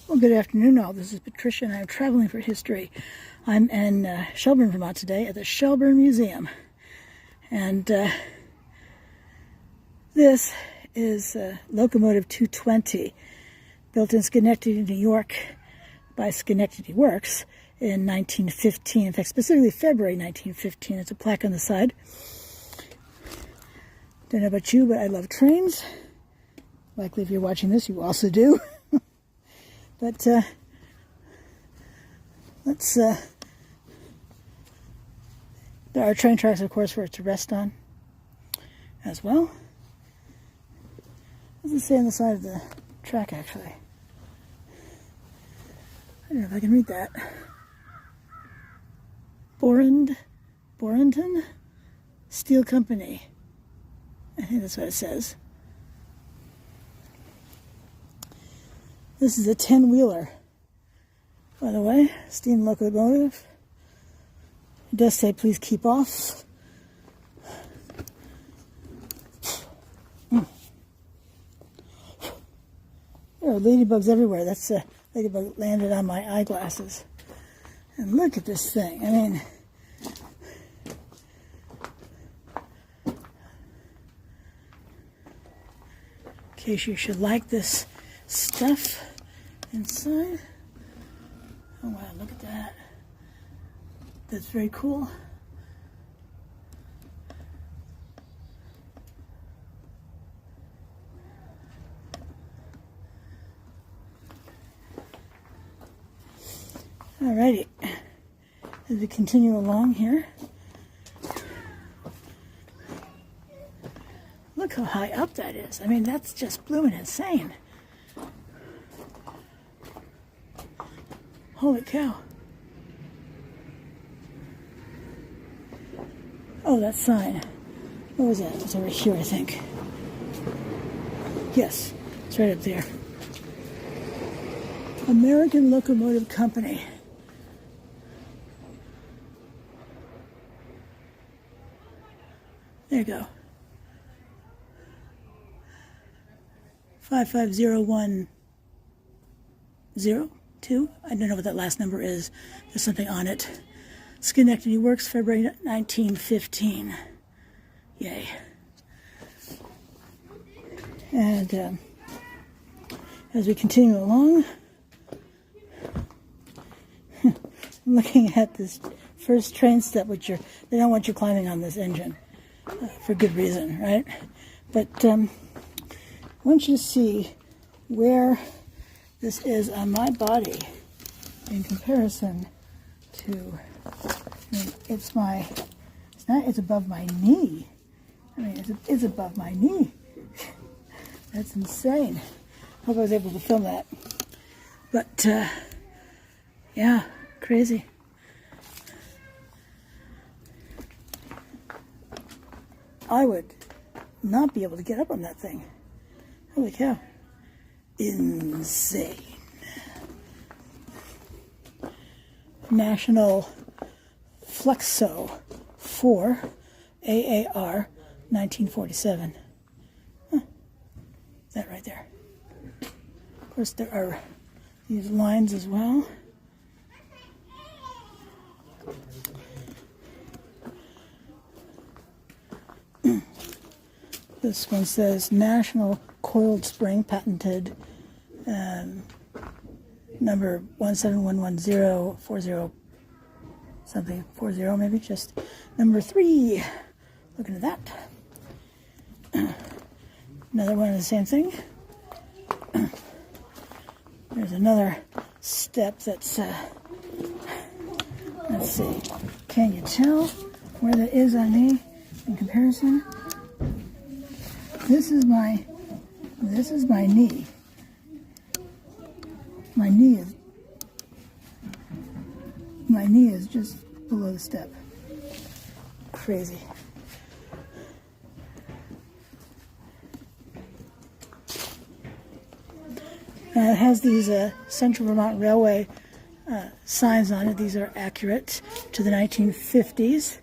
Well, good afternoon all. This is Patricia and I'm traveling for history. I'm in Shelburne, Vermont today at the Shelburne Museum. And this is Locomotive 220, built in Schenectady, New York by Schenectady Works in 1915. In fact, specifically February 1915. There's a plaque on the side. Don't know about you, but I love trains. Likely if you're watching this, you also do. But there are train tracks, of course, for it to rest on as well. What does it say on the side of the track, actually? I don't know if I can read that. Borrington Steel Company. I think that's what it says. This is a 10-wheeler, by the way, steam locomotive. It does say, please keep off. There are ladybugs everywhere. That's a ladybug landed on my eyeglasses. And look at this thing. I mean, in case you should like this stuff inside. Oh wow, look at that. That's very cool. Alrighty, as we continue along here, look how high up that is. I mean, that's just blooming insane. Holy cow. Oh, that sign. What was that? It was over here, I think. Yes, it's right up there. American Locomotive Company. There you go. 55010. I don't know what that last number is. There's something on it. Schenectady Works, February 1915. Yay. And as we continue along, I'm looking at this first train step, which they don't want you climbing on this engine for good reason, right? But I want you to see where this is on my body in comparison to, I mean, it's above my knee. I mean, it's above my knee. That's insane. Hope I was able to film that. But, yeah, crazy. I would not be able to get up on that thing. Holy cow. Insane. National Flexo 4 AAR 1947. Huh. That right there. Of course, there are these lines as well. This one says National Coiled Spring, patented number 1711040 something, 40 maybe, just number 3. Looking at that. Another one of the same thing. There's another step that's, let's see, can you tell where that is on me in comparison? This is my knee. My knee is just below the step. Crazy. It has these Central Vermont Railway signs on it. These are accurate to the 1950s.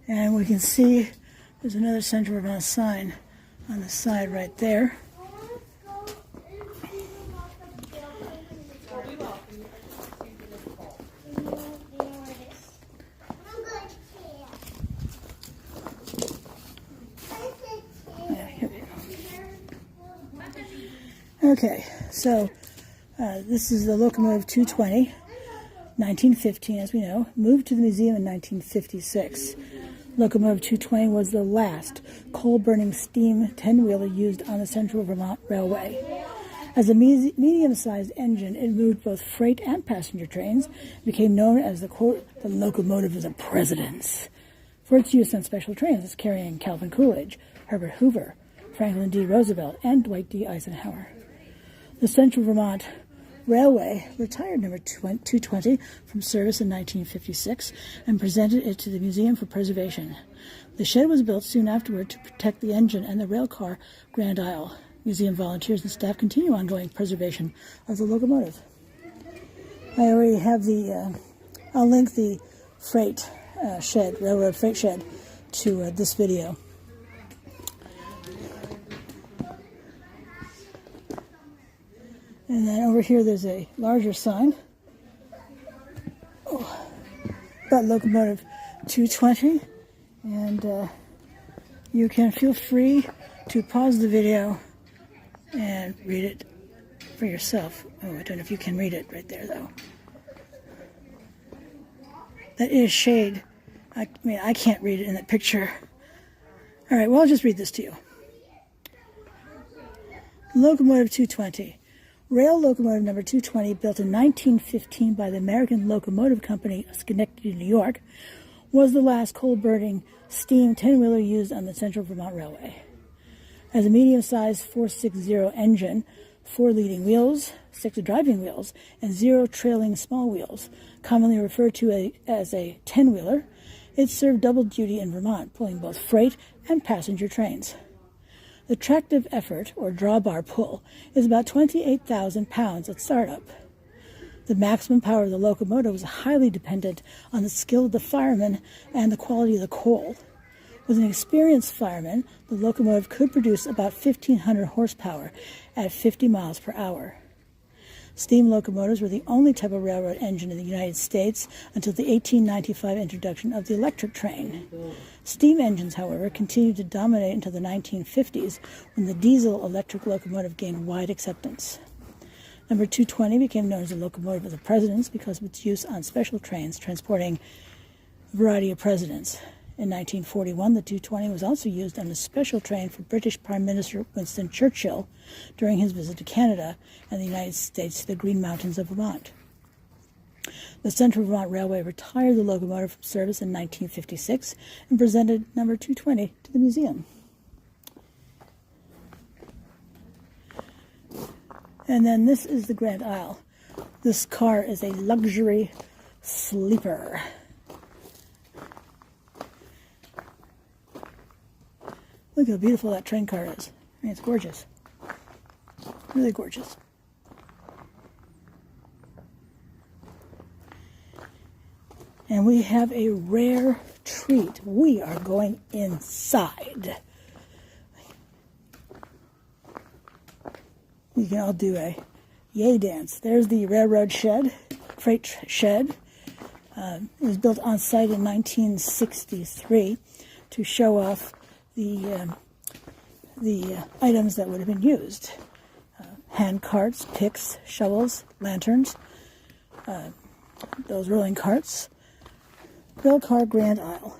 And we can see there's another Central Vermont sign on the side right there. Okay, so this is the Locomotive 220, 1915, as we know, moved to the museum in 1956. Locomotive 220 was the last coal-burning steam 10-wheeler used on the Central Vermont Railway. As a medium-sized engine, it moved both freight and passenger trains, and became known as the, quote, the locomotive of the presidents, for its use on special trains carrying Calvin Coolidge, Herbert Hoover, Franklin D. Roosevelt, and Dwight D. Eisenhower. The Central Vermont Railway retired number 220 from service in 1956 and presented it to the museum for preservation. The shed was built soon afterward to protect the engine and the rail car Grand Isle. Museum volunteers and staff continue ongoing preservation of the locomotive. I already have I'll link the freight shed, railroad freight shed, to this video. And then over here there's a larger sign about Locomotive 220, and you can feel free to pause the video and read it for yourself. Oh, I don't know if you can read it right there, though. That is shade. I mean, I can't read it in that picture. All right, well, I'll just read this to you. Locomotive 220. Rail locomotive number 220, built in 1915 by the American Locomotive Company of Schenectady, New York, was the last coal-burning steam 10-wheeler used on the Central Vermont Railway. As a medium-sized 460 engine, 4 leading wheels, 6 driving wheels, and 0 trailing small wheels, commonly referred to as a 10-wheeler, it served double duty in Vermont, pulling both freight and passenger trains. The tractive effort, or drawbar pull, is about 28,000 pounds at startup. The maximum power of the locomotive was highly dependent on the skill of the firemen and the quality of the coal. With an experienced fireman, the locomotive could produce about 1,500 horsepower at 50 miles per hour. Steam locomotives were the only type of railroad engine in the United States until the 1895 introduction of the electric train. Steam engines, however, continued to dominate until the 1950s, when the diesel-electric locomotive gained wide acceptance. Number 220 became known as the Locomotive of the Presidents because of its use on special trains transporting a variety of presidents. In 1941, the 220 was also used on a special train for British Prime Minister Winston Churchill during his visit to Canada and the United States to the Green Mountains of Vermont. The Central Vermont Railway retired the locomotive from service in 1956 and presented number 220 to the museum. And then this is the Grand Isle. This car is a luxury sleeper. Look how beautiful that train car is. I mean, it's gorgeous. Really gorgeous. And we have a rare treat. We are going inside. We can all do a yay dance. There's the railroad shed, freight shed. It was built on site in 1963 to show off the items that would have been used. Hand carts, picks, shovels, lanterns, those rolling carts. Rail car Grand Isle.